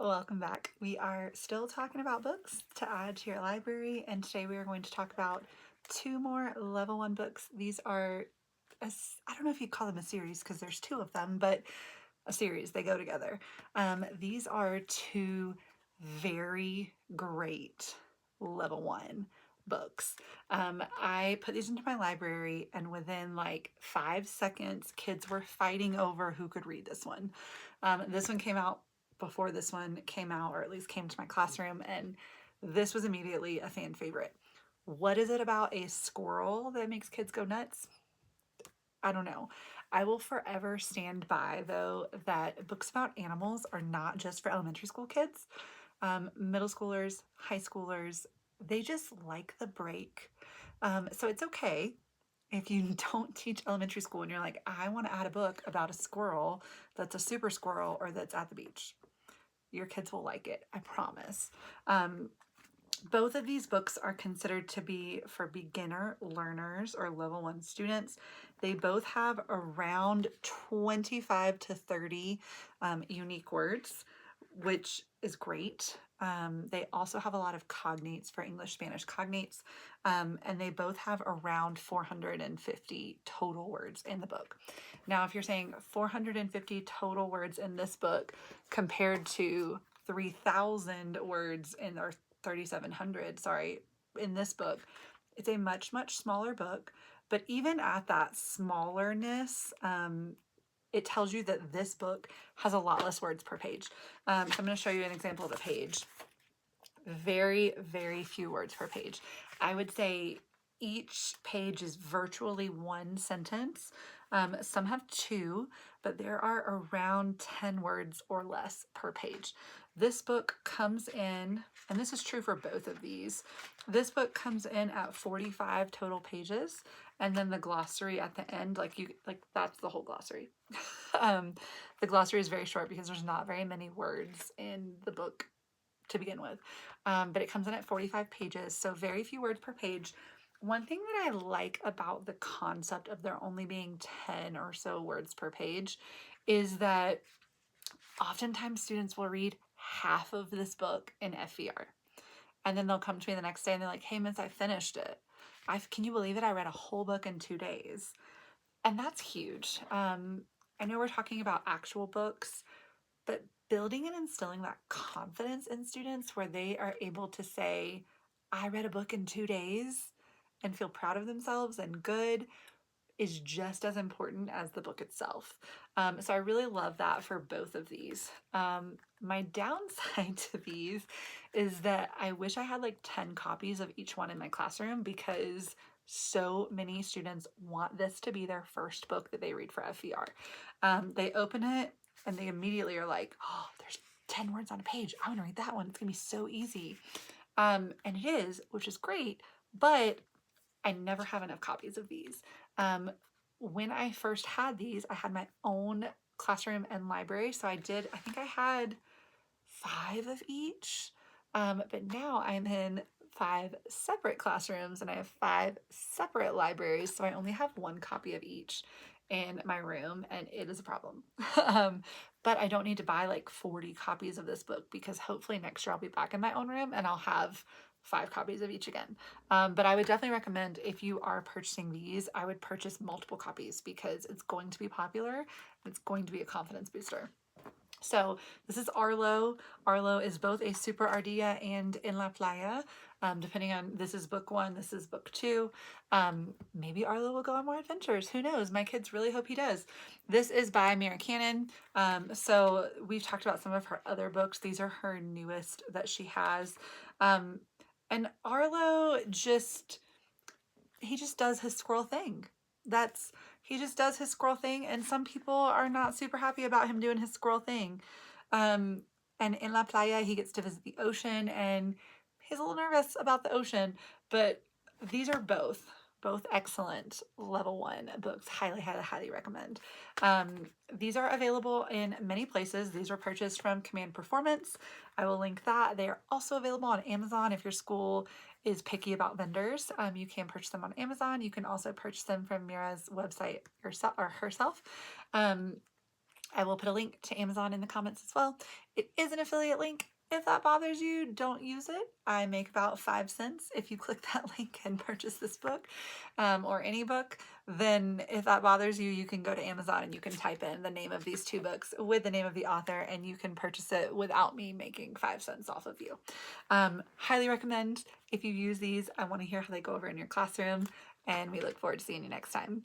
Welcome back. We are still talking about books to add to your library, and today we are going to talk about two more level one books. These are, I don't know if you call them a series because there's two of them, but a series, they go together. These are two very great level one books. I put these into my library, and within like 5 seconds, kids were fighting over who could read this one. This one came out before this one came out, or at least came to my classroom, and this was immediately a fan favorite. What is it about a squirrel that makes kids go nuts? I don't know. I will forever stand by, though, that books about animals are not just for elementary school kids. Middle schoolers, high schoolers, they just like the break. So it's okay if you don't teach elementary school and you're like, I want to add a book about a squirrel that's a super squirrel or that's at the beach. Your kids will like it, I promise. Both of these books are considered to be for beginner learners or level one students. They both have around 25 to 30 unique words, which is great. They also have a lot of cognates for English, Spanish cognates, and they both have around 450 total words in the book. Now, if you're saying 450 total words in this book compared to 3,000 words in our 3,700, sorry, in this book, it's a much, much smaller book. But even at that smallerness, it tells you that this book has a lot less words per page. So I'm going to show you an example of a page. Very, very few words per page. I would say each page is virtually one sentence. Some have two, but there are around 10 words or less per page. This book comes in, and this is true for both of these, this book comes in at 45 total pages, and then the glossary at the end, like that's the whole glossary. The glossary is very short because there's not very many words in the book to begin with. But it comes in at 45 pages, so very few words per page. One thing that I like about the concept of there only being 10 or so words per page is that oftentimes students will read half of this book in FVR. And then they'll come to me the next day and they're like, hey, Miss, I finished it. Can you believe it? I read a whole book in 2 days. And that's huge. I know we're talking about actual books, but building and instilling that confidence in students where they are able to say, I read a book in 2 days and feel proud of themselves and good is just as important as the book itself. So I really love that for both of these. My downside to these is that I wish I had like 10 copies of each one in my classroom because so many students want this to be their first book that they read for FVR. They open it and they immediately are like, oh, there's 10 words on a page. I want to read that one. It's going to be so easy. And it is, which is great, but I never have enough copies of these. When I first had these, I had my own classroom and library. So I think I had 5 of each. But now I'm in 5 separate classrooms and I have 5 separate libraries. So I only have 1 copy of each in my room, and it is a problem. But I don't need to buy like 40 copies of this book because hopefully next year I'll be back in my own room and I'll have 5 copies of each again. But I would definitely recommend if you are purchasing these, I would purchase multiple copies because it's going to be popular. It's going to be a confidence booster. So this is Arlo. Arlo is both a super ardilla and in la playa. Depending on, this is book 1, this is book 2. Maybe Arlo will go on more adventures. Who knows? My kids really hope he does. This is by Mira Canion. So we've talked about some of her other books. These are her newest that she has. And Arlo he just does his squirrel thing. He just does his squirrel thing, and some people are not super happy about him doing his squirrel thing. And in La Playa, he gets to visit the ocean, and he's a little nervous about the ocean, but these are both excellent level 1 books. Highly, highly, highly recommend. These are available in many places. These were purchased from Command Performance. I will link that. They are also available on Amazon if your school is picky about vendors. You can purchase them on Amazon. You can also purchase them from Mira's website herself. I will put a link to Amazon in the comments as well. It is an affiliate link. If that bothers you, don't use it. I make about 5 cents if you click that link and purchase this book, or any book. Then if that bothers you, you can go to Amazon and you can type in the name of these 2 books with the name of the author, and you can purchase it without me making 5 cents off of you. Highly recommend if you use these. I want to hear how they go over in your classroom, and we look forward to seeing you next time.